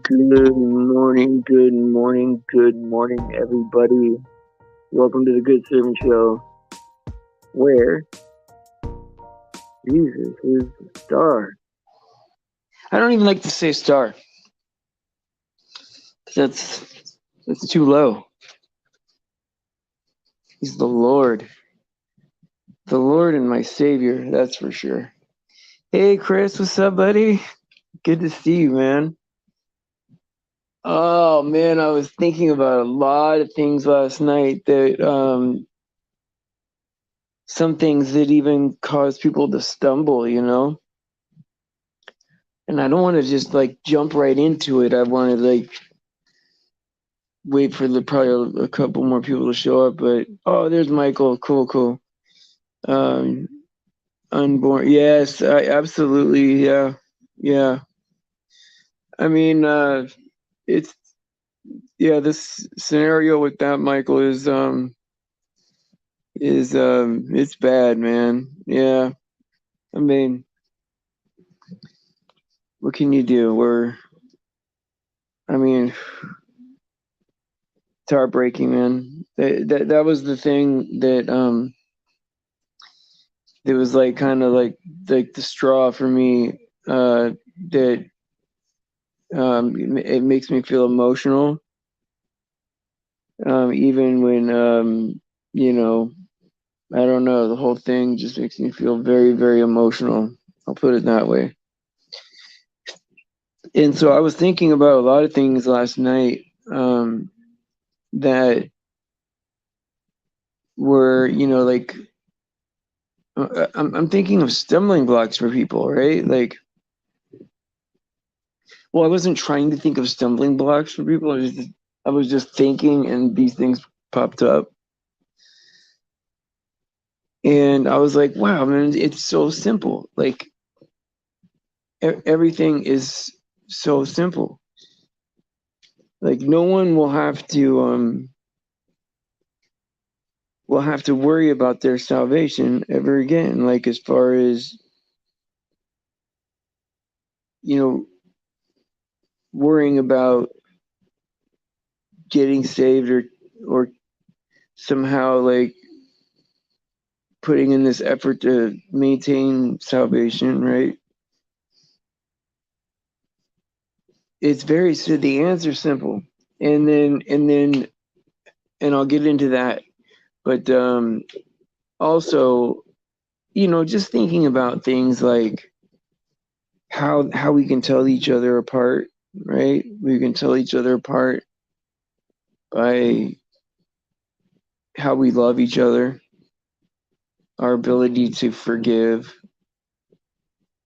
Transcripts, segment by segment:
Good morning, good morning, everybody. Welcome to the Good Servant Show, where Jesus is the star. I don't even like to say star. 'Cause that's too low. He's the Lord and my Savior. That's for sure. Hey, Chris, what's up, buddy? Good to see you, man. Oh man, I was thinking about a lot of things last night that some things that even cause people to stumble, And I don't want to just like jump right into it. I want to like wait for the probably a couple more people to show up. But oh, there's Michael. Cool, cool. Um, Unborn. Yes, I absolutely. Yeah, yeah. I mean, it's yeah. This scenario with that Michael is it's bad, man. Yeah. I mean, what can you do? I mean, it's heartbreaking, man. That was the thing that was like kind of like the straw for me. That it makes me feel emotional. Even when you know I don't know. The whole thing just makes me feel very, very emotional. I'll put it that way. And so I was thinking about a lot of things last night that were, like I'm thinking of stumbling blocks for people, right? Like, well, I wasn't trying to think of stumbling blocks for people. I was just thinking, and these things popped up, and I was like, wow, man, it's so simple. Like everything is so simple. Like no one will have to worry about their salvation ever again. Like as far as you know, worrying about getting saved or somehow like putting in this effort to maintain salvation, right? It's very so the answer's simple. And I'll get into that. But also, just thinking about things like how we can tell each other apart, right? We can tell each other apart by how we love each other, our ability to forgive,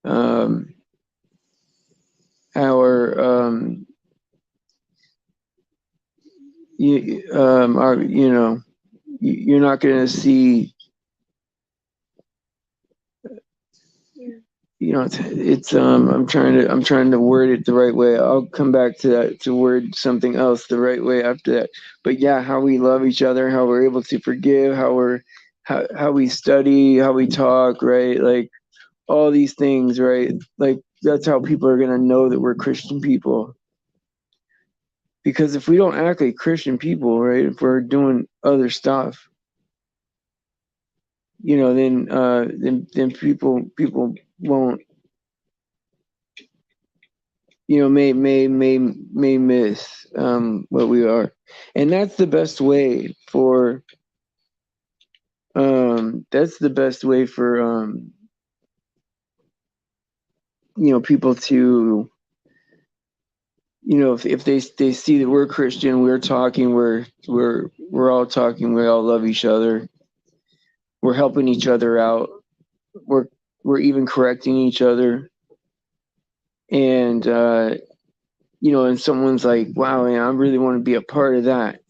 um, our our you're not going to see it's I'm trying to word it the right way. I'll come back to that to word something else the right way after that. But yeah, how we love each other, how we're able to forgive, how we study, how we talk, right? Like all these things, right? Like that's how people are gonna know that we're Christian people. Because if we don't act like Christian people, right? If we're doing other stuff, then people won't, may miss what we are, and that's the best way for people to if they see that we're Christian, we're talking, we're all talking, we all love each other, we're helping each other out, we're we're even correcting each other, and and someone's like, wow, man, I really want to be a part of that,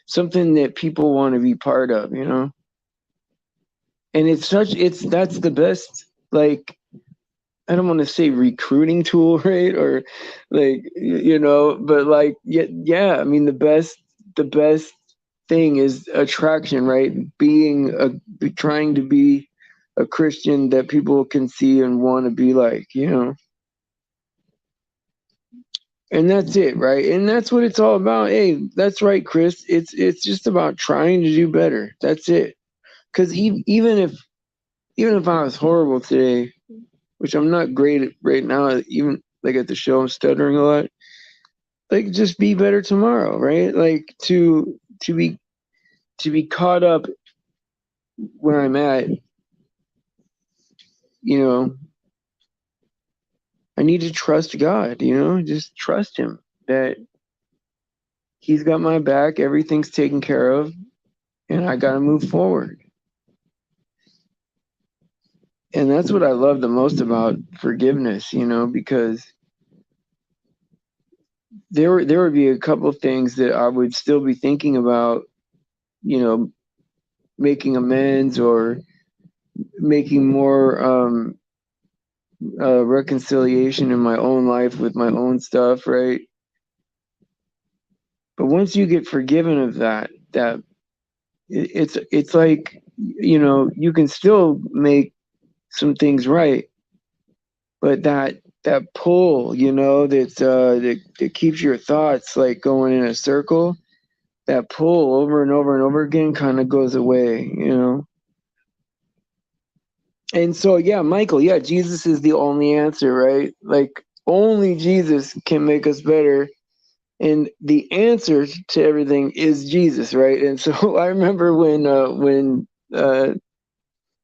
something that people want to be part of, and it's that's the best, like, I don't want to say recruiting tool, right? Or like, but like, yeah, I mean, the best thing is attraction, right? Trying to be a Christian that people can see and want to be like, And that's it, right? And that's what it's all about. Hey, that's right, Chris. It's just about trying to do better. That's it. Because even if I was horrible today, which I'm not great at right now, even like at the show, I'm stuttering a lot. Like, just be better tomorrow, right? Like to be caught up where I'm at, you know, I need to trust God, just trust Him that He's got my back, everything's taken care of, and I got to move forward. And that's what I love the most about forgiveness, because there would be a couple of things that I would still be thinking about, making amends or making more reconciliation in my own life with my own stuff, right? But once you get forgiven of that it's like, you can still make some things right, but that pull, that keeps your thoughts like going in a circle, that pull over and over and over again kind of goes away. And so, yeah, Michael, yeah, Jesus is the only answer, right? Like, only Jesus can make us better. And the answer to everything is Jesus, right? And so I remember when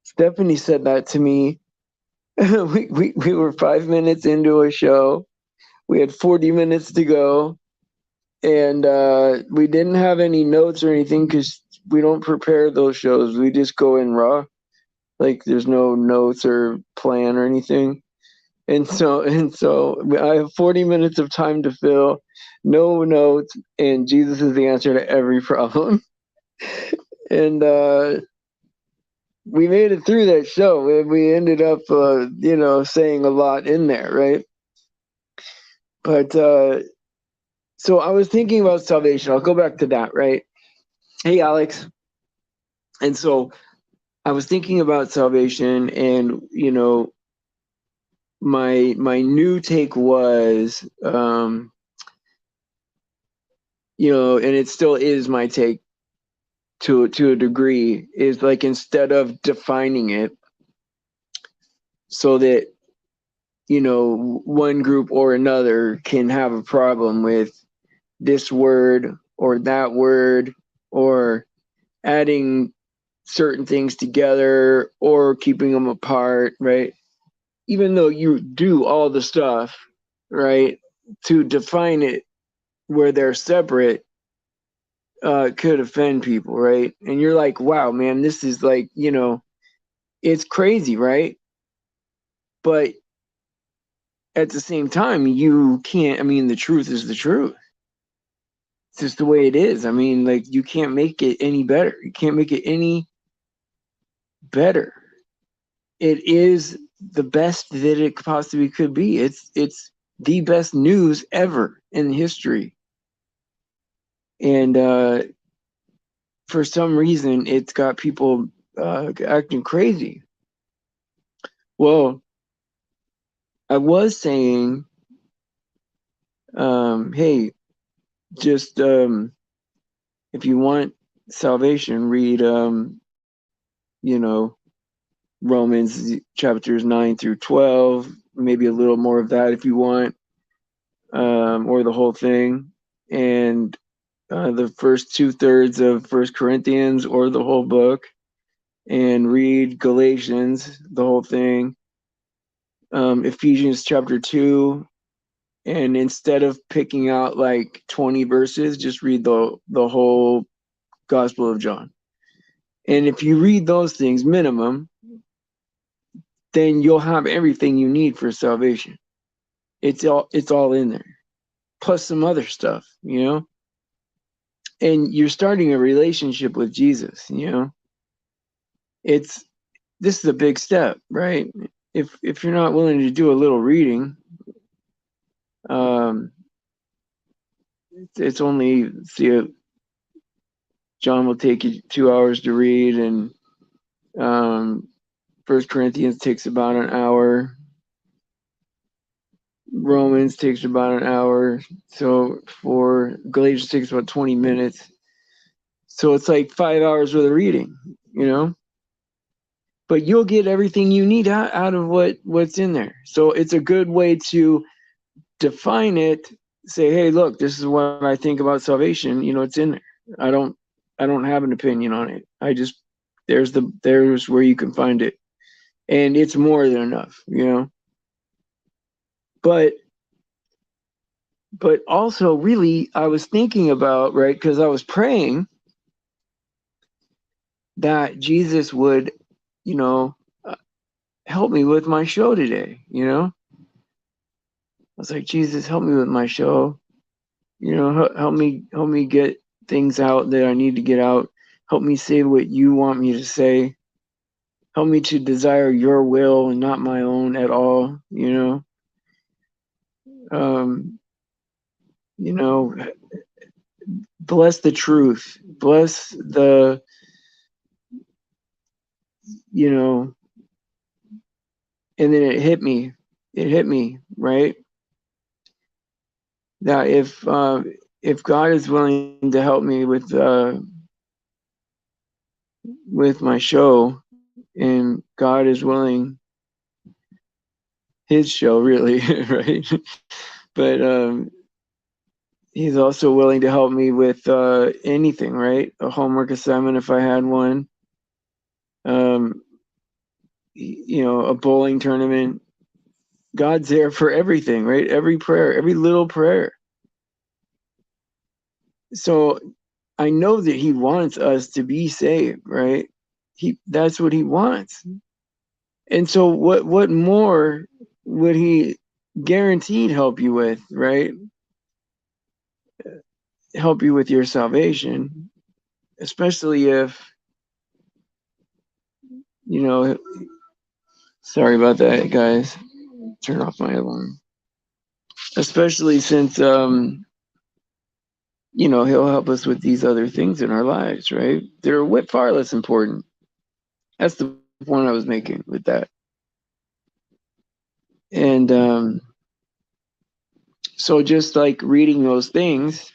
Stephanie said that to me. We were 5 minutes into a show. We had 40 minutes to go, and we didn't have any notes or anything because we don't prepare those shows. We just go in raw. Like, there's no notes or plan or anything. And so I have 40 minutes of time to fill, no notes, and Jesus is the answer to every problem. And we made it through that show, and we ended up, saying a lot in there, right? But so I was thinking about salvation. I'll go back to that, right? Hey, Alex. And so I was thinking about salvation, and my new take was, and it still is my take to a degree, is like, instead of defining it so that one group or another can have a problem with this word or that word, or adding certain things together or keeping them apart, right? Even though you do all the stuff, right, to define it where they're separate, could offend people, right? And you're like, wow, man, this is like, it's crazy, right? But at the same time, you can't, I mean, the truth is the truth. It's just the way it is. I mean, like, you can't make it any better. You can't make it any better. It is the best that it possibly could be. It's the best news ever in history. And for some reason, it's got people acting crazy. Well, I was saying, hey, just if you want salvation, read, Romans chapters 9 through 12, maybe a little more of that if you want, or the whole thing. And the first 2/3 of First Corinthians, or the whole book, and read Galatians, the whole thing, Ephesians chapter 2, and instead of picking out like 20 verses, just read the whole Gospel of John. And if you read those things minimum, then you'll have everything you need for salvation. It's all in there, plus some other stuff, and you're starting a relationship with Jesus. This is a big step, right? If you're not willing to do a little reading, it's only, see, John will take you 2 hours to read, and First Corinthians takes about an hour. Romans takes about an hour. So for Galatians takes about 20 minutes. So it's like 5 hours worth of reading, you know? But you'll get everything you need out of what's in there. So it's a good way to define it, say, hey, look, this is what I think about salvation. It's in there. I don't have an opinion on it. I just there's where you can find it. And it's more than enough. But also really I was thinking about, right, because I was praying that Jesus would, help me with my show today. I was like, Jesus, help me with my show. Help me get things out that I need to get out. Help me say what you want me to say. Help me to desire your will and not my own at all. Um, you know, bless the truth. Bless the, and then it hit me. It hit me, right? That if God is willing to help me with my show, and God is willing, his show really, right? But he's also willing to help me with anything, right? A homework assignment if I had one, a bowling tournament. God's there for everything, right? Every prayer, every little prayer. So I know that he wants us to be saved, right? That's what he wants. And so what more would he guaranteed help you with, right? Help you with your salvation, especially if, sorry about that, guys. Turn off my alarm. Especially since he'll help us with these other things in our lives, right? They're far less important. That's the point I was making with that. And so just like reading those things,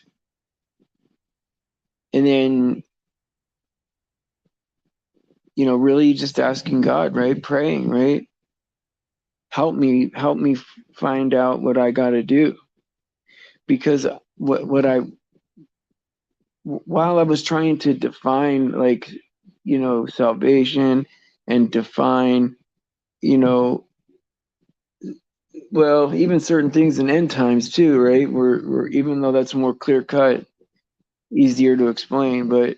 and then really just asking God, right? Praying, right? Help me find out what I got to do. Because while I was trying to define, like, salvation, and define, well, even certain things in end times too, right? We're even though that's more clear cut, easier to explain, but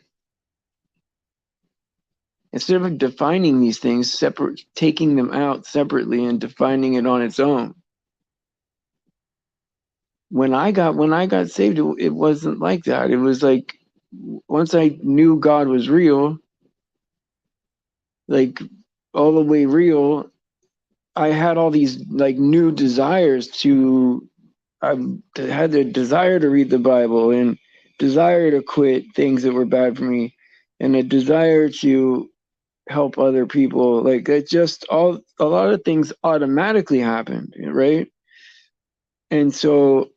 instead of defining these things separate, taking them out separately and defining it on its own. When I got saved, it wasn't like that. It was like, once I knew God was real, like all the way real, I had all these like new desires to, I had the desire to read the Bible, and desire to quit things that were bad for me, and a desire to help other people. Like, it just a lot of things automatically happened, right? And so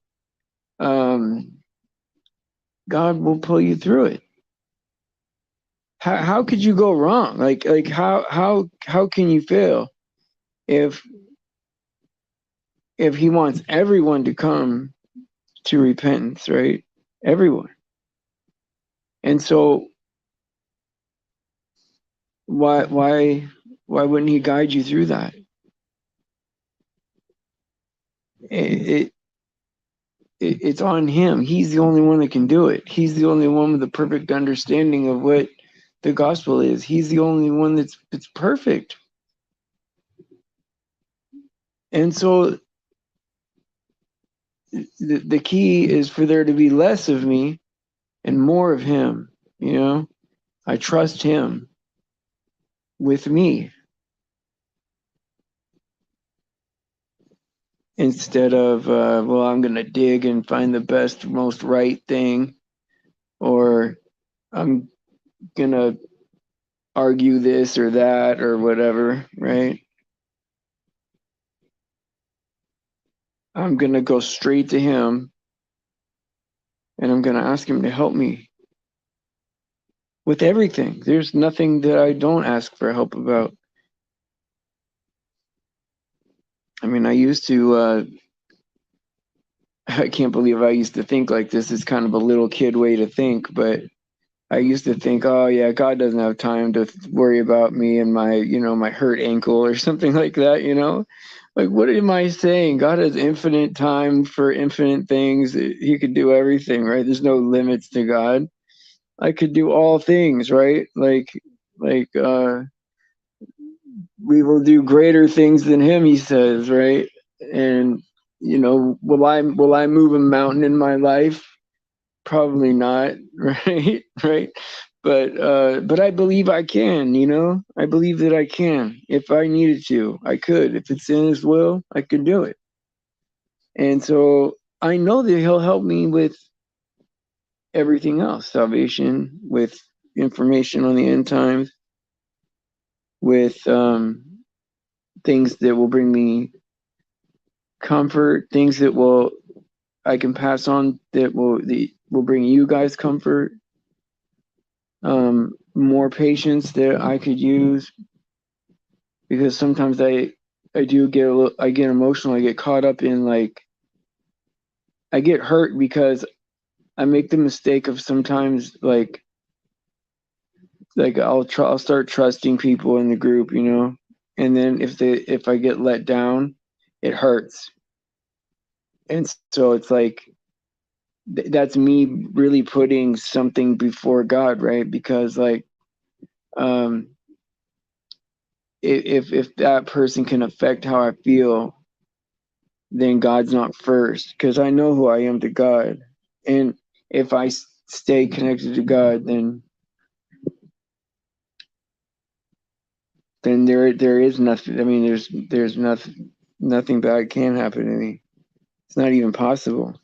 God will pull you through it. How could you go wrong? Like how can you fail if he wants everyone to come to repentance, right? Everyone. And so why wouldn't he guide you through that? It's on him. He's the only one that can do it. He's the only one with the perfect understanding of what the gospel is. He's the only one that's perfect. And so the key is for there to be less of me and more of him. I trust him with me, instead of well, I'm gonna dig and find the best, most right thing, or I'm gonna argue this or that or whatever, right? I'm going to go straight to him and I'm going to ask him to help me with everything. There's nothing that I don't ask for help about. I mean, I used to, I can't believe I used to think like this. Is kind of a little kid way to think, but I used to think, oh yeah, God doesn't have time to worry about me and my, my hurt ankle or something like that. Like, what am I saying? God has infinite time for infinite things. He could do everything, right? There's no limits to God. I could do all things, right? Like, we will do greater things than him, he says, right? And will I move a mountain in my life? Probably not, right? Right. But I believe I can. I believe that I can. If I needed to, I could. If it's in his will, I could do it. And so I know that he'll help me with everything else, salvation, with information on the end times, with things that will bring me comfort, things that I can pass on that will bring you guys comfort, more patience that I could use, because sometimes I do I get emotional. I get caught up in, like, I get hurt because I make the mistake of sometimes, like I'll start trusting people in the group, and then if I get let down, it hurts. And so it's like that's me really putting something before God, right? Because, like, um if that person can affect how I feel, then God's not first, because I know who I am to God. And if I stay connected to God, then there is nothing. I mean, there's nothing bad can happen to me. It's not even possible.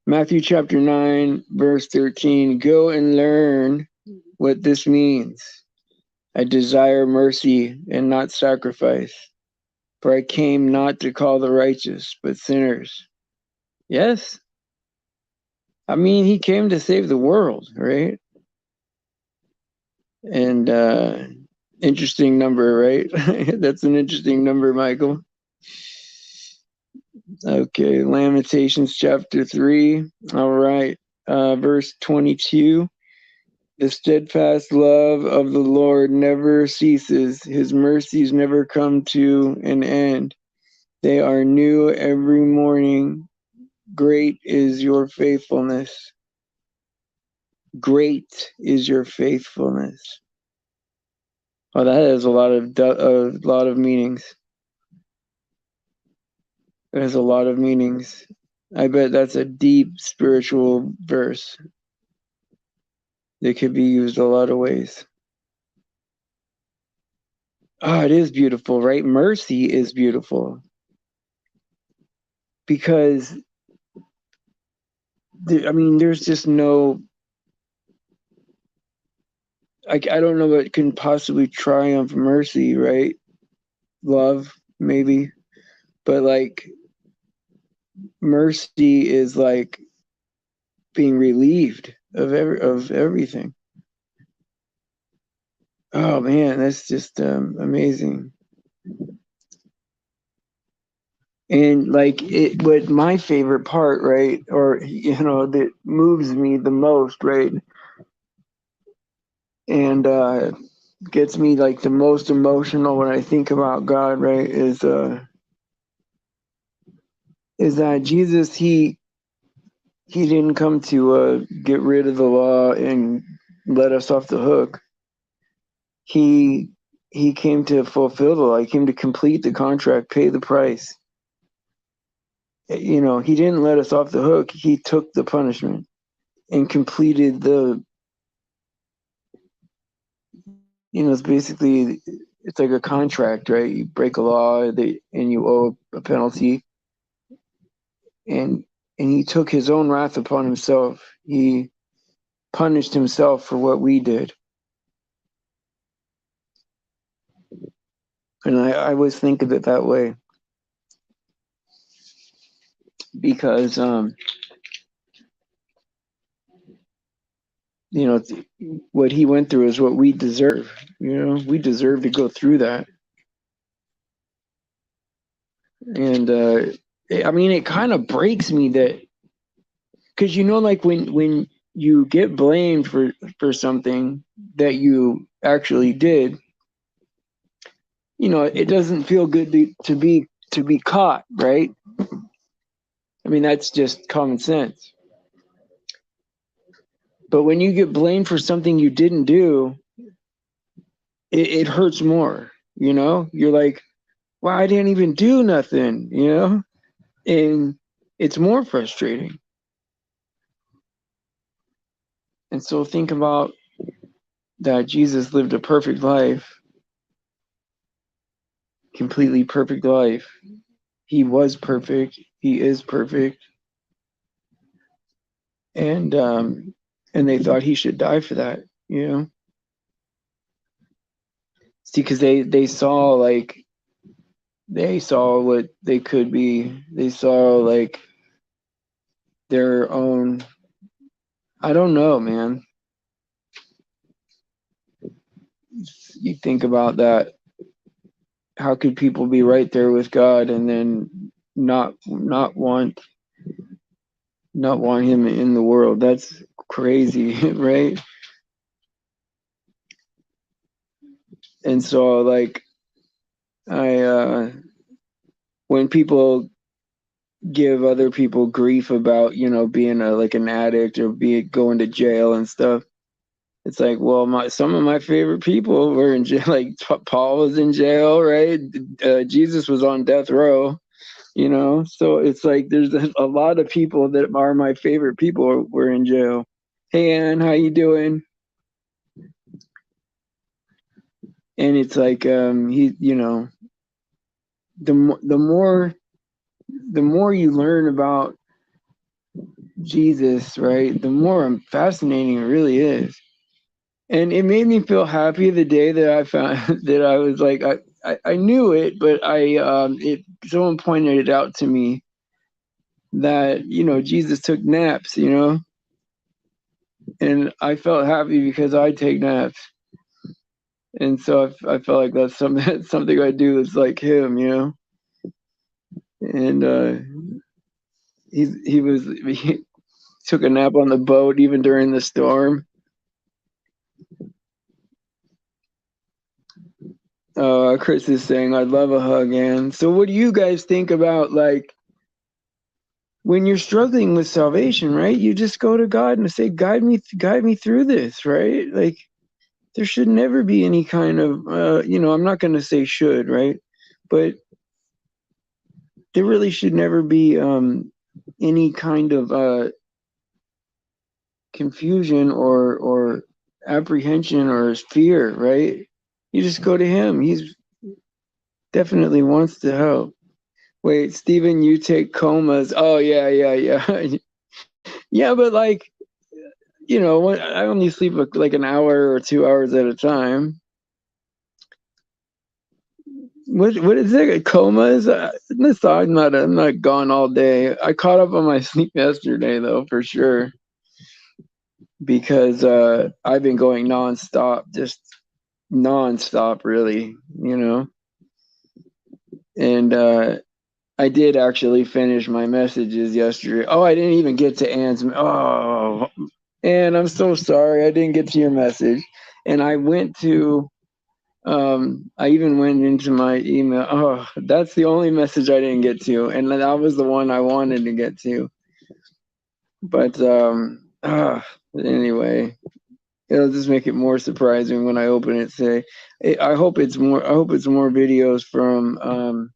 Matthew chapter 9, verse 13. Go and learn what this means. I desire mercy and not sacrifice, for I came not to call the righteous, but sinners. Yes. I mean, he came to save the world, right? And interesting number, right? That's an interesting number, Michael. Okay, Lamentations chapter 3. All right, verse 22. The steadfast love of the Lord never ceases. His mercies never come to an end. They are new every morning. Great is your faithfulness. Great is your faithfulness. Oh, that has a lot of meanings. It has a lot of meanings. I bet that's a deep spiritual verse that could be used a lot of ways. Oh, it is beautiful, right? Mercy is beautiful because there's just no. I don't know what can possibly triumph mercy, right? Love, maybe, but like mercy is like being relieved of everything. Oh man, that's just amazing. And like what my favorite part, right, or that moves me the most, right, and gets me like the most emotional when I think about God, right, is that Jesus, he didn't come to get rid of the law and let us off the hook. He came to fulfill the law. He came to complete the contract, pay the price. He didn't let us off the hook. He took the punishment and completed it's basically, it's like a contract, right? You break a law and you owe a penalty. And he took his own wrath upon himself. He punished himself for what we did. And I always think of it that way. because you know, what he went through is what we deserve. You know, we deserve to go through that. And I mean, it kind of breaks me that, because you know, like when you get blamed for something that you actually did, you know, it doesn't feel good to be caught, right? I mean, that's just common sense. But when you get blamed for something you didn't do, it hurts more. You know, you're like, well, I didn't even do nothing, you know? And it's more frustrating. And so think about that Jesus lived a perfect life, completely perfect life. He was perfect. He is perfect. And they thought he should die for that, you know? See, because they saw what they could be. They saw like their own. I don't know, man. You think about that. How could people be right there with God and then not want him in the world? That's crazy, right? And so like I when people give other people grief about, you know, being like an addict or going to jail and stuff, it's like, well, some of my favorite people were in jail. Like Paul was in jail, right? Jesus was on death row, you know. So it's like there's a lot of people that are my favorite people were in jail. Hey, Ann, how you doing? And it's like he, you know, the more you learn about Jesus, right, the more fascinating it really is. And it made me feel happy the day that I found that I was like, I knew it, but someone pointed it out to me that, you know, Jesus took naps, you know, and I felt happy because I take naps. And so I felt like that's something I do that's like him, you know. And he took a nap on the boat even during the storm. Chris is saying, I'd love a hug, Ann. So what do you guys think about, like, when you're struggling with salvation, right? You just go to God and say, guide me through this, right? Like, there should never be any kind of, you know, I'm not going to say should, right? But there really should never be any kind of confusion or apprehension or fear, right? You just go to him. He's definitely wants to help. Wait, Stephen, you take comas. Oh yeah. Yeah, but like, you know, I only sleep like an hour or 2 hours at a time. What is it? Comas? I'm not gone all day. I caught up on my sleep yesterday though, for sure, because I've been going nonstop, just nonstop, really, you know. And I did actually finish my messages yesterday. Oh, I didn't even get to Ann's. Oh, and I'm so sorry I didn't get to your message. And I even went into my email. Oh, that's the only message I didn't get to, and that was the one I wanted to get to. But anyway, it'll just make it more surprising when I open it. I hope it's more. I hope it's more videos from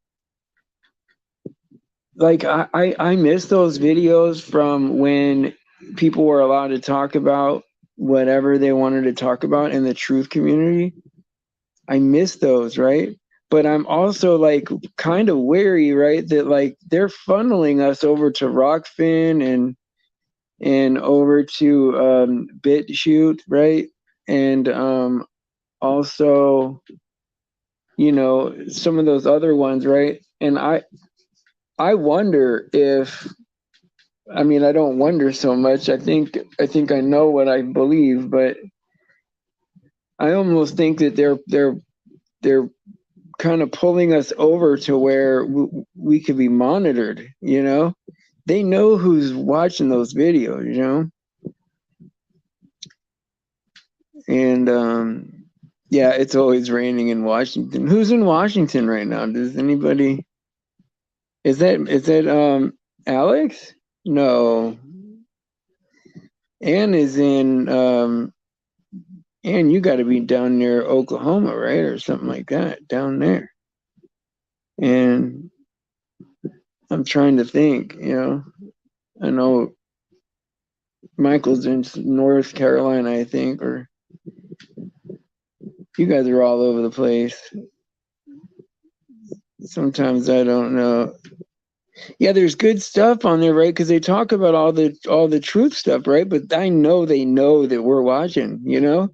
like I miss those videos from when people were allowed to talk about whatever they wanted to talk about in the truth community. I miss those, right? But I'm also like kind of wary, right? That like they're funneling us over to Rockfin and over to BitChute, right? And also, you know, some of those other ones, right? And I wonder if I mean, I don't wonder so much. I think I know what I believe, but I almost think that they're kind of pulling us over to where we could be monitored, you know? They know who's watching those videos, you know? And yeah, it's always raining in Washington. Who's in Washington right now? Does anybody is that Alex? No. Ann is in Ann, you gotta be down near Oklahoma, right? Or something like that, down there. And I'm trying to think, you know. I know Michael's in North Carolina, I think, or you guys are all over the place. Sometimes I don't know. Yeah, there's good stuff on there, right? Because they talk about all the truth stuff, right? But I know they know that we're watching. You know,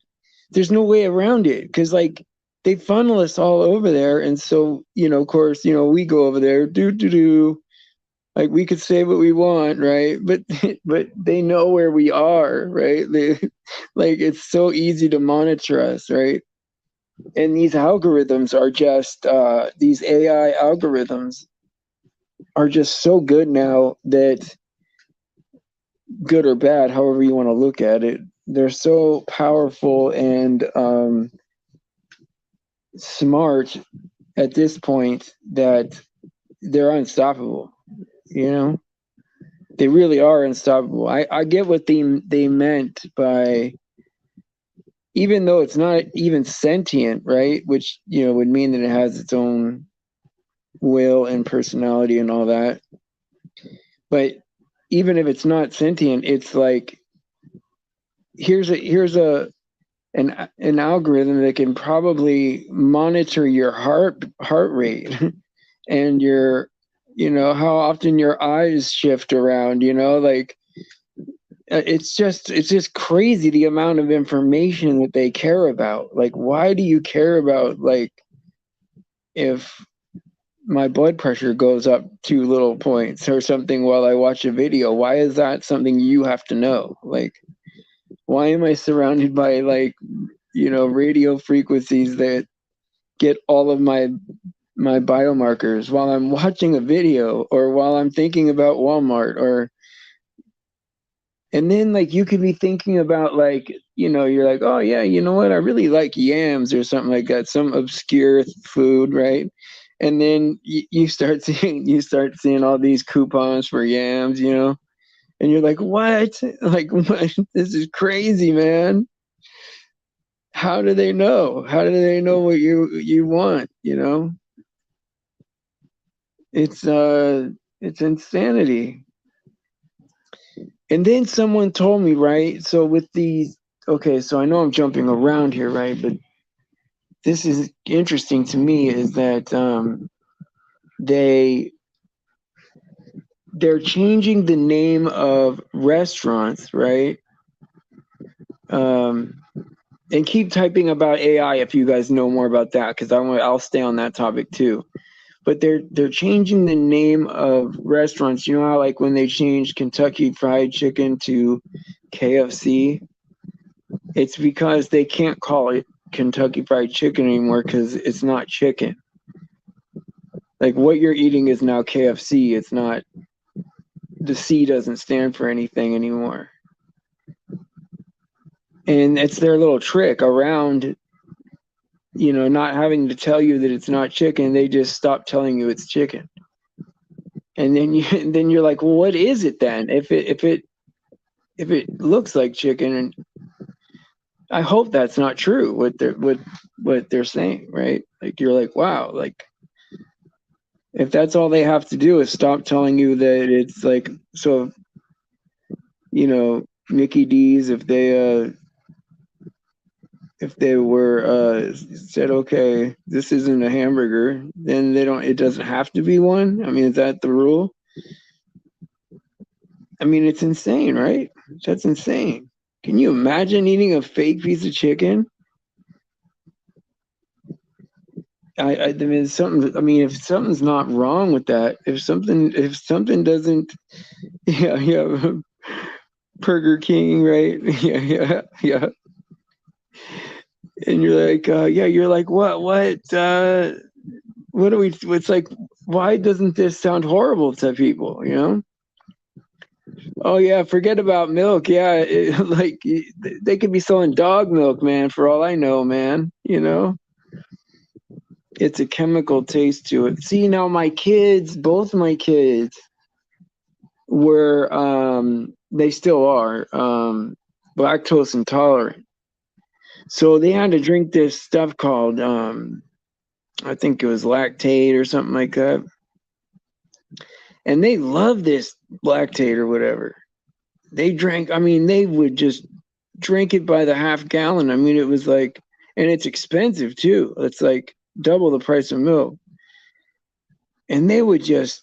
there's no way around it because like they funnel us all over there, and so of course, we go over there, do. Like we could say what we want, right? But but they know where we are, right? Like it's so easy to monitor us, right? And these algorithms are just these AI algorithms are just so good now that good or bad, however you want to look at it, they're so powerful and smart at this point that they're unstoppable. You know, they really are unstoppable. I get what they meant by, even though it's not even sentient, right? Which would mean that it has its own will and personality and all that. But even if it's not sentient, it's like here's an algorithm that can probably monitor your heart rate and your how often your eyes shift around, like it's just crazy the amount of information that they care about. Like, why do you care about, like, if my blood pressure goes up 2 little points or something while I watch a video? Why is that something you have to know? Like, why am I surrounded by, like, radio frequencies that get all of my biomarkers while I'm watching a video or while I'm thinking about Walmart? Or and then, like, you could be thinking about, like, you're like, oh yeah, you know what, I really like yams or something like that, some obscure food, right? And then you start seeing all these coupons for yams, and you're like, what? Like, what? This is crazy, man. How do they know? How do they know what you want? It's it's insanity. And then someone told me, right? So with these, okay, so I know I'm jumping around here, right? But this is interesting to me, is that they they're changing the name of restaurants, right? Um, and keep typing about AI if you guys know more about that, because I'll stay on that topic too. But they're changing the name of restaurants. You know how, like, when they changed Kentucky Fried Chicken to KFC, it's because they can't call it Kentucky Fried Chicken anymore because it's not chicken. Like, what you're eating is now KFC. It's not, the C doesn't stand for anything anymore. And it's their little trick around, not having to tell you that it's not chicken. They just stop telling you it's chicken. And then you're like, well, what is it then? If it looks like chicken, and I hope that's not true what they're saying, right? Like, you're like, wow, like, if that's all they have to do is stop telling you that it's like, so Mickey D's, if they were said, okay, this isn't a hamburger, then it doesn't have to be one. I mean, is that the rule? I mean, it's insane, right? That's insane. Can you imagine eating a fake piece of chicken? I mean, something. I mean, if something's not wrong with that, if something doesn't, yeah, yeah, Burger King, right? Yeah, yeah, yeah. And you're like, yeah, you're like, what do we? It's like, why doesn't this sound horrible to people? You know? Oh yeah, forget about milk. Yeah, like they could be selling dog milk, man. For all I know, man. You know, it's a chemical taste to it. See, now my kids, both my kids, were they still are lactose intolerant, so they had to drink this stuff called I think it was lactate or something like that, and they love this lactate or whatever. They drank. I mean, they would just drink it by the half gallon. I mean, it was like, and it's expensive too. It's like double the price of milk. And they would just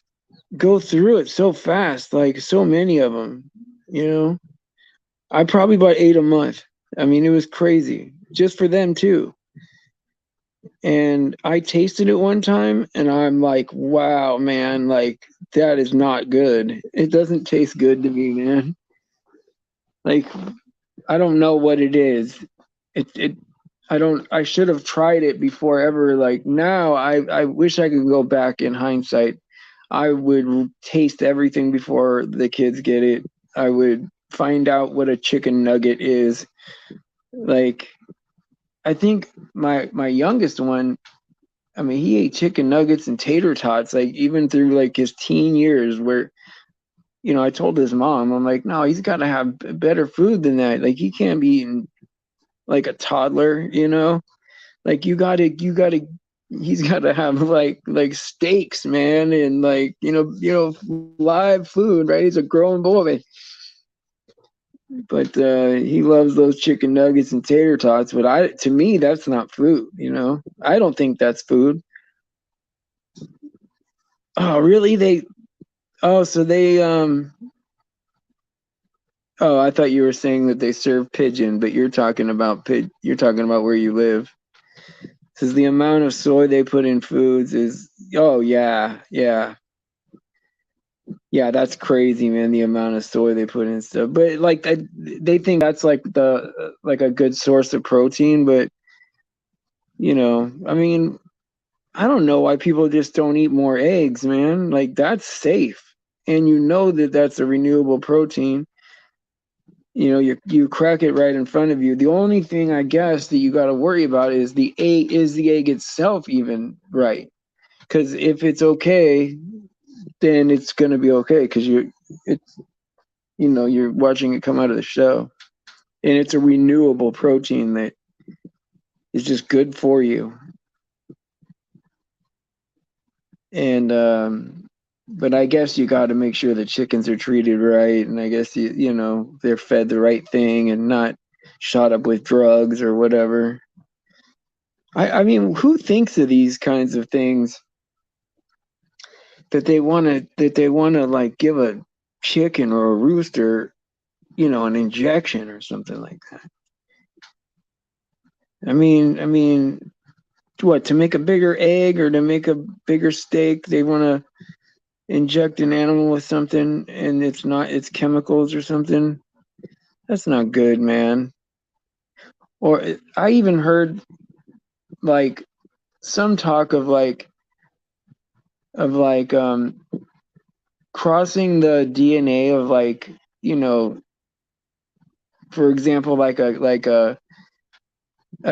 go through it so fast, like so many of them, you know. I probably bought 8 a month. I mean, it was crazy just for them too. And I tasted it one time and I'm like, wow, man, like that is not good. It doesn't taste good to me, man. Like, I don't know what it is. It I should have tried it before ever. Like now I wish I could go back in hindsight. I would taste everything before the kids get it. I would find out what a chicken nugget is. Like I think my youngest one, I mean, he ate chicken nuggets and tater tots like even through like his teen years where I told his mom, I'm like, no, he's got to have better food than that. Like he can't be eating like a toddler, like you gotta he's gotta have like steaks, man, and like live food, right? He's a grown boy, but he loves those chicken nuggets and tater tots. But to me, that's not food. I don't think that's food. Oh really? So they oh, I thought you were saying that they serve pigeon, but you're talking about where you live. Says the amount of soy they put in foods is, oh yeah, yeah, yeah, that's crazy, man. The amount of soy they put in stuff, but like they think that's like a good source of protein, but I mean, I don't know why people just don't eat more eggs, man. Like that's safe, and that that's a renewable protein. You crack it right in front of you. The only thing I guess that you got to worry about is the egg itself even right? Because if it's okay, then it's gonna be okay because you're watching it come out of the shell, and it's a renewable protein that is just good for you. And but I guess you got to make sure the chickens are treated right, and I guess they're fed the right thing and not shot up with drugs or whatever. I mean, who thinks of these kinds of things that they want to like give a chicken or a rooster, an injection or something like that? I mean, what, to make a bigger egg or to make a bigger steak? They want to inject an animal with something, and it's chemicals or something. That's not good, man. Or I even heard like some talk of crossing the DNA of you know, for example, a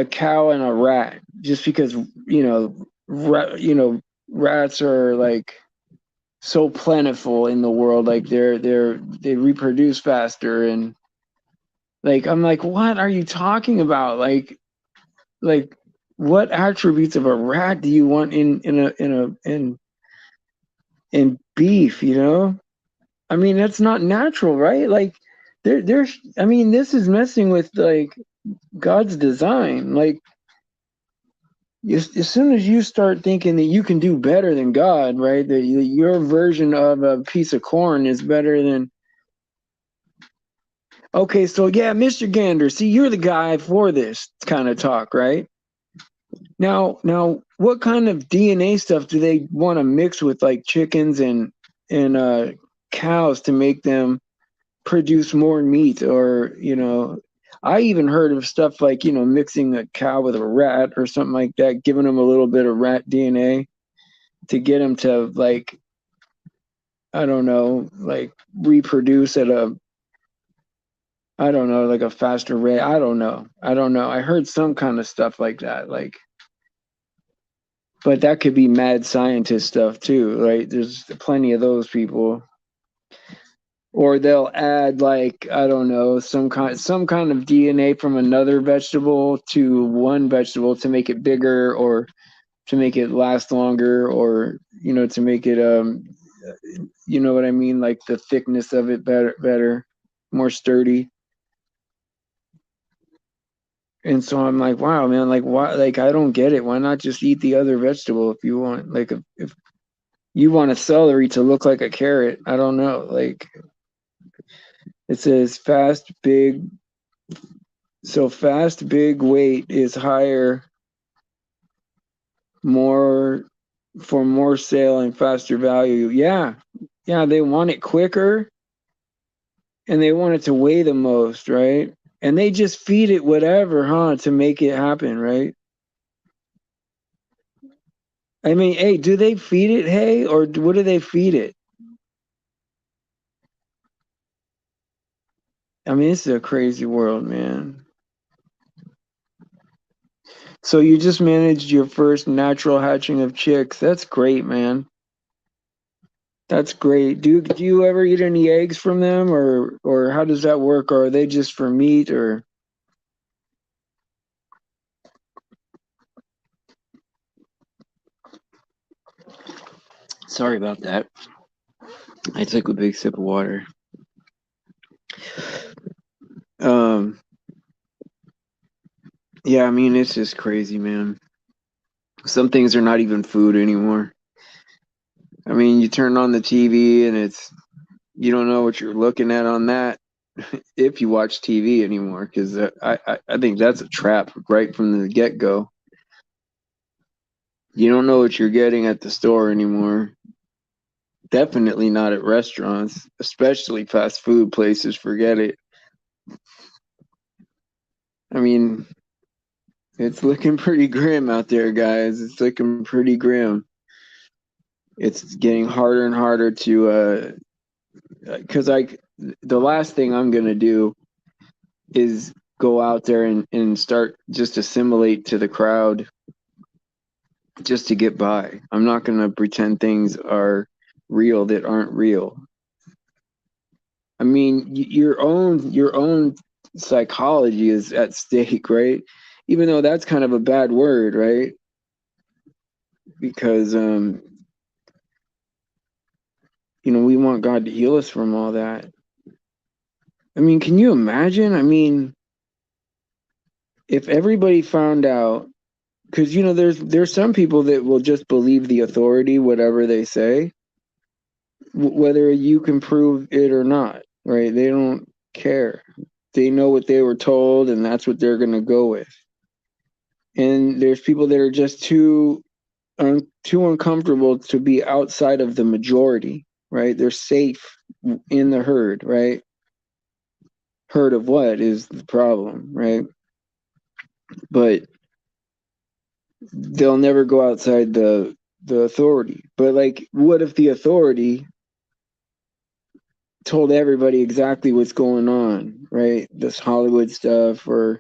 cow and a rat, just because rats are like so plentiful in the world, like they reproduce faster, and like I'm like, what are you talking about? Like what attributes of a rat do you want in beef, I mean, that's not natural, right? Like there's I mean, this is messing with like God's design. Like as soon as you start thinking that you can do better than God, right? That your version of a piece of corn is better than. Okay, so yeah, Mr. Gander, see, you're the guy for this kind of talk, right? Now, what kind of DNA stuff do they want to mix with like chickens and cows to make them produce more meat? Or, I even heard of stuff like, mixing a cow with a rat or something like that, giving them a little bit of rat DNA to get them to, like, I don't know, like reproduce at a, I don't know, like a faster rate. I don't know. I heard some kind of stuff like that. Like, but that could be mad scientist stuff too, right? There's plenty of those people. Or they'll add, like, I don't know, some kind of DNA from another vegetable to one vegetable to make it bigger, or to make it last longer, or to make it you know what I mean, like the thickness of it better, more sturdy. And so I'm like, wow, man, like, why? Like, I don't get it. Why not just eat the other vegetable if you want? Like, if you want a celery to look like a carrot, I don't know. Like, it says fast, big. So fast, big weight is higher, more for more sale and faster value. Yeah, yeah, they want it quicker and they want it to weigh the most, right? And they just feed it whatever, huh, to make it happen, right? I mean, hey, do they feed it hay, or what do they feed it? I mean, it's a crazy world, man. So you just managed your first natural hatching of chicks. That's great, man. That's great. Do you ever eat any eggs from them, or how does that work? Or are they just for meat? Or sorry about that. I took a big sip of water. Um, yeah, I mean, it's just crazy, man. Some things are not even food anymore. I mean, you turn on the TV and you don't know what you're looking at on that if you watch TV anymore, because I think that's a trap right from the get-go. You don't know what you're getting at the store anymore. Definitely not at restaurants, especially fast food places. Forget it. I mean, it's looking pretty grim out there, guys. It's looking pretty grim. It's getting harder and harder to, because the last thing I'm gonna do is go out there and start just assimilate to the crowd just to get by. I'm not gonna pretend things are real that aren't real. I mean, your own psychology is at stake, right? Even though that's kind of a bad word, right? Because we want God to heal us from all that. I mean, can you imagine? I mean, if everybody found out, because there's some people that will just believe the authority, whatever they say, whether you can prove it or not, right? They don't care. They know what they were told, and that's what they're gonna go with. And there's people that are just too uncomfortable to be outside of the majority, right? They're safe in the herd, right? Herd of what is the problem, right? But they'll never go outside the authority. But, like, what if the authority told everybody exactly what's going on, right? This Hollywood stuff, or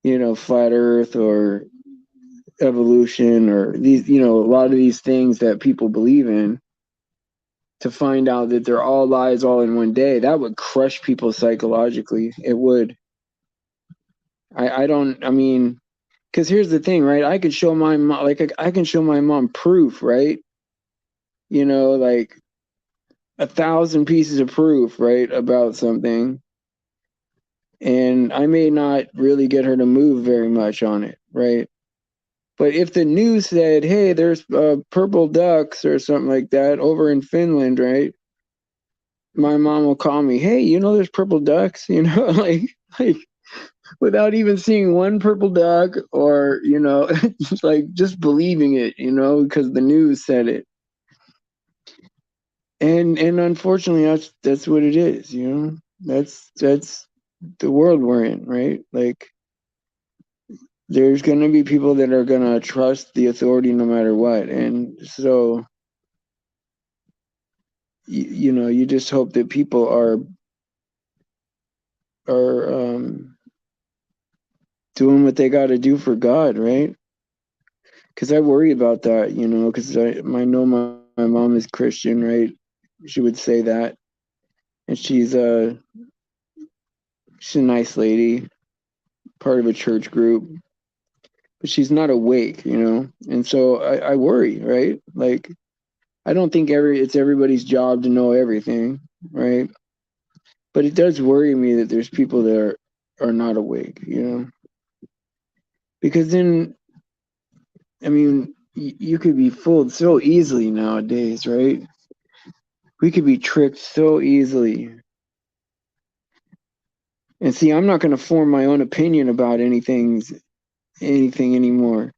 flat earth, or evolution, or these, a lot of these things that people believe in, to find out that they're all lies all in one day. That would crush people psychologically. It would. I don't, I mean, because here's the thing, right? I could show my mom, like, I can show my mom proof, right? Like 1,000 pieces of proof, right, about something, and I may not really get her to move very much on it, right? But if the news said, hey, there's purple ducks or something like that over in Finland, right? My mom will call me, hey, there's purple ducks, like, without even seeing one purple dog or, like just believing it, because the news said it. And unfortunately that's what it is, That's the world we're in, right? Like there's going to be people that are going to trust the authority no matter what. And so you just hope that people are doing what they got to do for God, right? Because I worry about that, because I know my mom is Christian, right? She would say that, and she's a nice lady, part of a church group, but she's not awake, and so I worry, right? Like I don't think it's everybody's job to know everything, right? But it does worry me that there's people that are not awake, because then, I mean, you could be fooled so easily nowadays, right? We could be tricked so easily. And see, I'm not going to form my own opinion about anything anymore.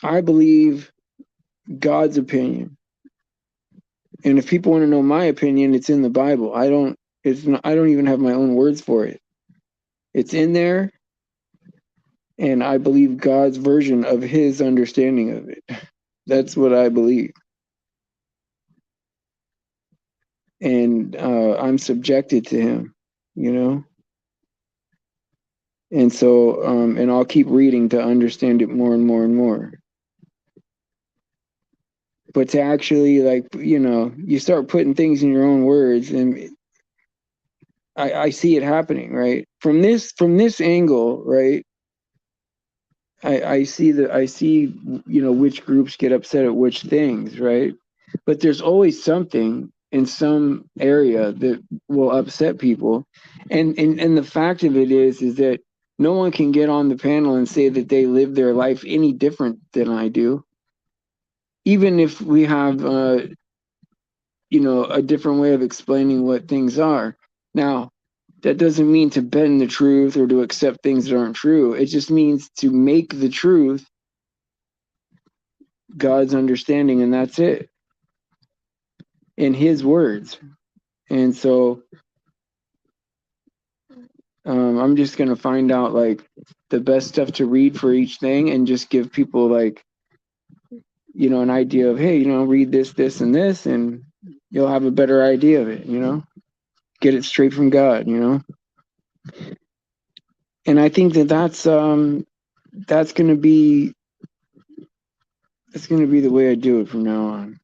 I believe God's opinion. And if people want to know my opinion, it's in the Bible. I don't even have my own words for it. It's in there, and I believe God's version of his understanding of it. That's what I believe. And I'm subjected to him, And so, and I'll keep reading to understand it more and more and more. But to actually, like, you start putting things in your own words, and I see it happening, right? From this angle, right? I see, which groups get upset at which things, right? But there's always something in some area that will upset people. And the fact of it is that no one can get on the panel and say that they live their life any different than I do. Even if we have a different way of explaining what things are. Now, that doesn't mean to bend the truth or to accept things that aren't true. It just means to make the truth God's understanding, and that's it. In his words. And so I'm just going to find out like the best stuff to read for each thing and just give people like, an idea of, hey, read this, and this, and you'll have a better idea of it, get it straight from God, And I think that's going to be the way I do it from now on.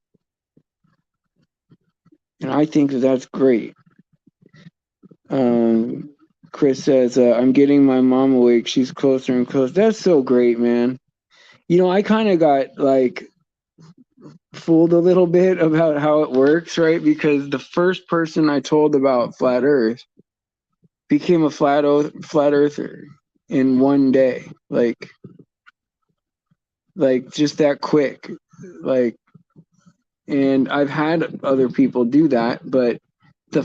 And I think that's great. Chris says, I'm getting my mom awake. She's closer and closer. That's so great, man. I kind of got like fooled a little bit about how it works, right? Because the first person I told about flat Earth became a flat earther in one day, like just that quick, like. And I've had other people do that, but the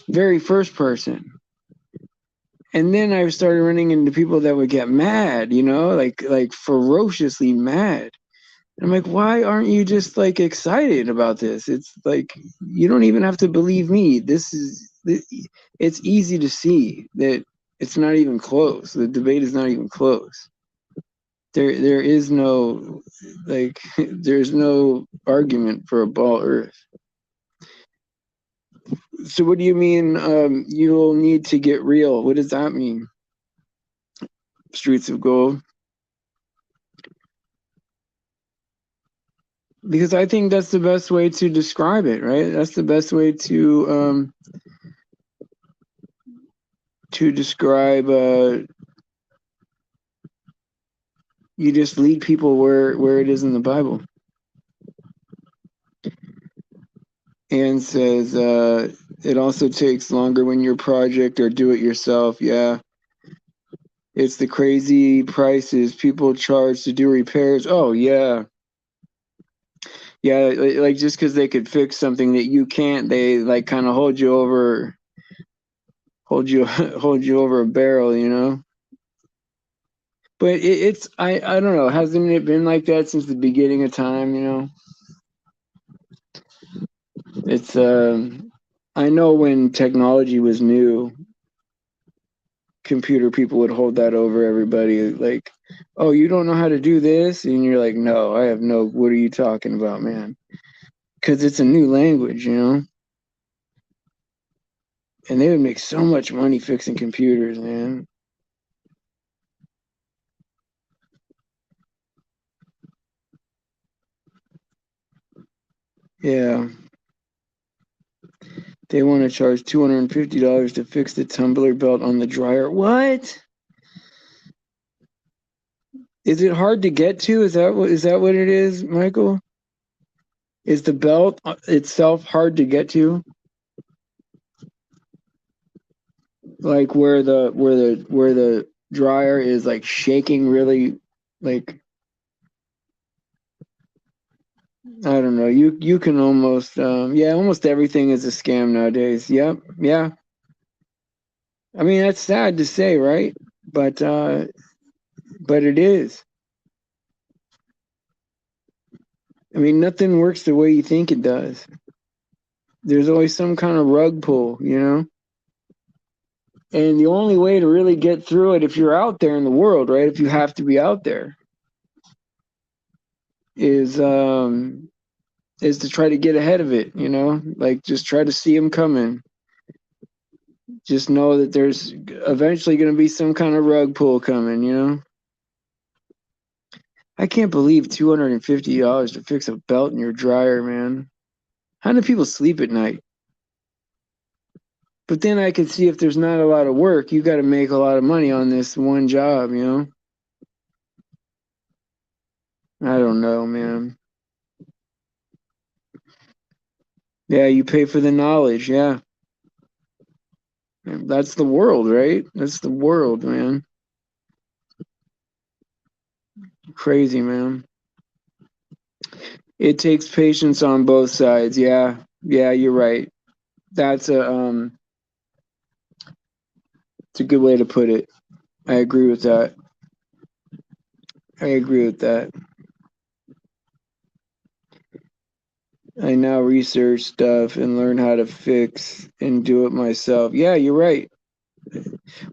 very first person. And then I started running into people that would get mad, like ferociously mad. I'm like, why aren't you just like excited about this? It's like you don't even have to believe me. It's easy to see that it's not even close. The debate is not even close. There is no like there's no argument for a ball Earth. So what do you mean you'll need to get real? What does that mean? Streets of Gold? Because I think that's the best way to describe it, right? That's the best way to describe. You just lead people where it is in the Bible. Anne says it also takes longer when you're project or do it yourself. Yeah, it's the crazy prices people charge to do repairs. Oh yeah. Yeah, like just because they could fix something that you can't, they like kind of hold you over hold you hold you over a barrel, you know. But it's I don't know. Hasn't it been like that since the beginning of time? You know, it's I know when technology was new, computer people would hold that over everybody. Like, oh, you don't know how to do this, and you're like, no, I have no. What are you talking about, man? Because it's a new language, you know. And they would make so much money fixing computers, man. Yeah, they want to charge $250 to fix the tumbler belt on the dryer. What? Is it hard to get to? Is that what it is, Michael? Is the belt itself hard to get to? Like where the dryer is like shaking really, like I don't know. You can almost yeah, almost everything is a scam nowadays. Yep. Yeah. I mean, that's sad to say, right? But but it is. I mean, nothing works the way you think it does. There's always some kind of rug pull, you know? And the only way to really get through it, if you're out there in the world, right? If you have to be out there, is um, is to try to get ahead of it. You know, like just try to see them coming. Just know that there's eventually going to be some kind of rug pull coming. You know, I can't believe $250 to fix a belt in your dryer, man. How do people sleep at night? But then I could see if there's not a lot of work, you got to make a lot of money on this one job. You know, I don't know, man. Yeah, you pay for the knowledge. Yeah. That's the world, right? That's the world, man. Crazy, man. It takes patience on both sides. Yeah. Yeah, you're right. That's it's a good way to put it. I agree with that. I agree with that. I now research stuff and learn how to fix and do it myself. Yeah, you're right.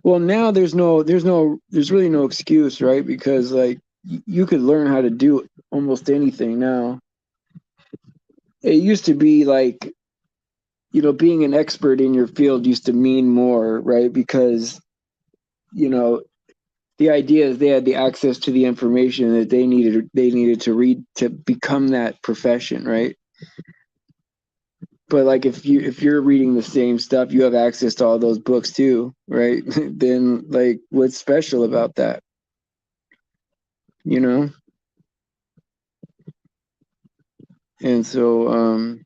Well, now there's really no excuse, right? Because like you could learn how to do almost anything now. It used to be like, being an expert in your field used to mean more, right? Because, you know, the idea is they had the access to the information that they needed to read to become that profession, right? But like if you're reading the same stuff, you have access to all those books too, right? Then like what's special about that, you know? And so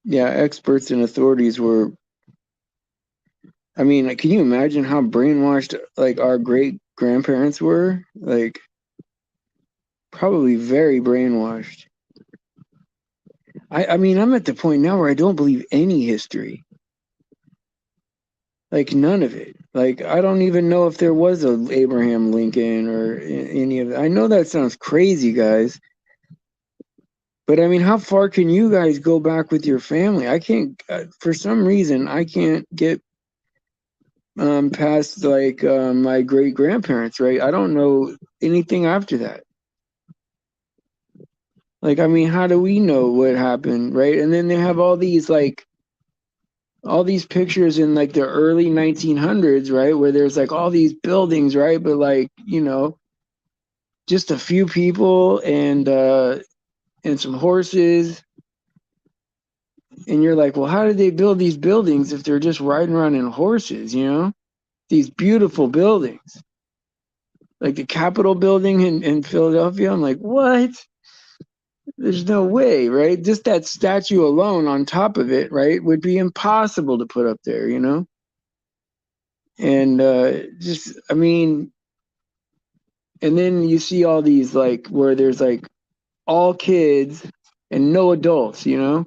yeah, experts and authorities were, I mean, like, can you imagine how brainwashed like our great grandparents were? Like probably very brainwashed. I mean, I'm at the point now where I don't believe any history. Like none of it. Like I don't even know if there was a Abraham Lincoln or any of it. I know that sounds crazy, guys, but I mean, how far can you guys go back with your family? I can't. For some reason, I can't get past like my great grandparents. Right? I don't know anything after that. Like, I mean, how do we know what happened? Right? And then they have all these pictures in like the early 1900s, right, where there's like all these buildings, right, but like just a few people and some horses, and you're like, well, how did they build these buildings if they're just riding around in horses, these beautiful buildings like the Capitol building in Philadelphia? I'm like, what? There's no way, right? Just that statue alone on top of it, right, would be impossible to put up there, and just I mean, and then you see all these like where there's like all kids and no adults. And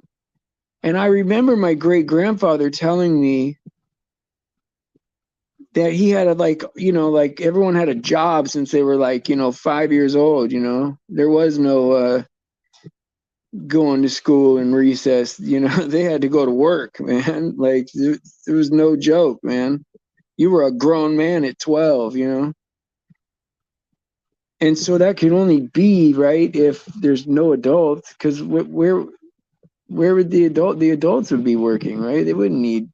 I remember my great grandfather telling me that he had like, like everyone had a job since they were like, 5 years old. There was no going to school and recess. They had to go to work, man. Like there was no joke, man. You were a grown man at 12. And so that could only be right if there's no adults, because where would the adults would be working, right? They wouldn't need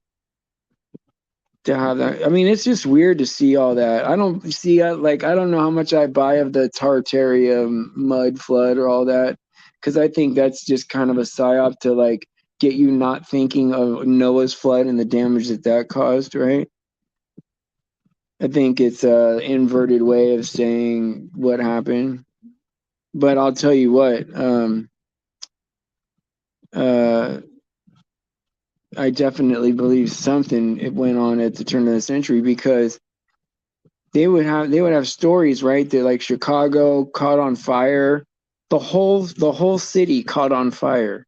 to have that. I mean, it's just weird to see all that. I don't see, like, I don't know how much I buy of the Tartaria mud flood or all that, because I think that's just kind of a psyop to like get you not thinking of Noah's flood and the damage that caused, right? I think it's a inverted way of saying what happened. But I'll tell you what, uh, I definitely believe something it went on at the turn of the century, because they would have stories, right? That like Chicago caught on fire, the whole city caught on fire.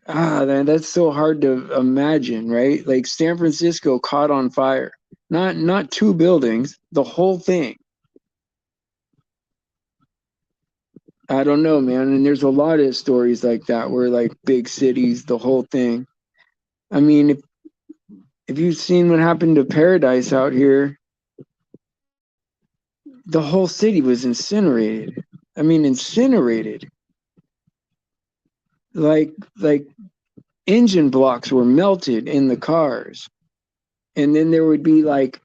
Man, that's so hard to imagine, right? Like San Francisco caught on fire, not two buildings, the whole thing. I don't know, man. And there's a lot of stories like that where like big cities, the whole thing. I mean, if you've seen what happened to Paradise out here, the whole city was incinerated. I mean, incinerated. Like engine blocks were melted in the cars, and then there would be like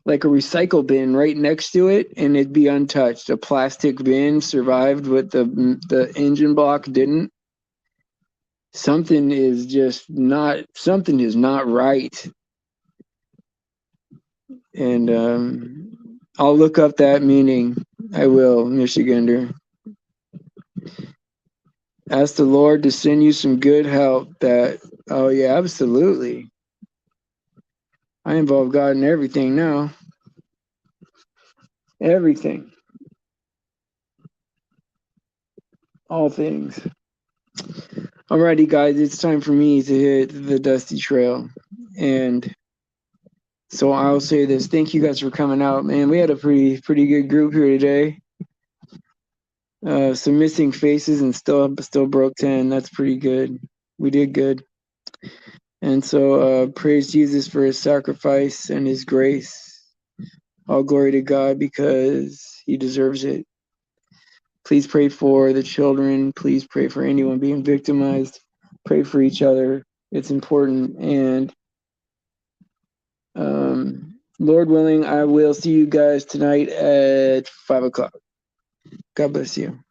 a recycle bin right next to it, and it'd be untouched. A plastic bin survived, but the engine block didn't. Something is not right. And I'll look up that meaning. I will, Michigander. Ask the Lord to send you some good help. Oh yeah, absolutely. I involve God in everything now. Everything. All things. Alrighty, guys, it's time for me to hit the dusty trail. And so I'll say this. Thank you guys for coming out, man. We had a pretty good group here today. Some missing faces and still broke 10. That's pretty good. We did good. And so praise Jesus for his sacrifice and his grace. All glory to God, because he deserves it. Please pray for the children. Please pray for anyone being victimized. Pray for each other. It's important. And Lord willing, I will see you guys tonight at 5 o'clock. God bless you.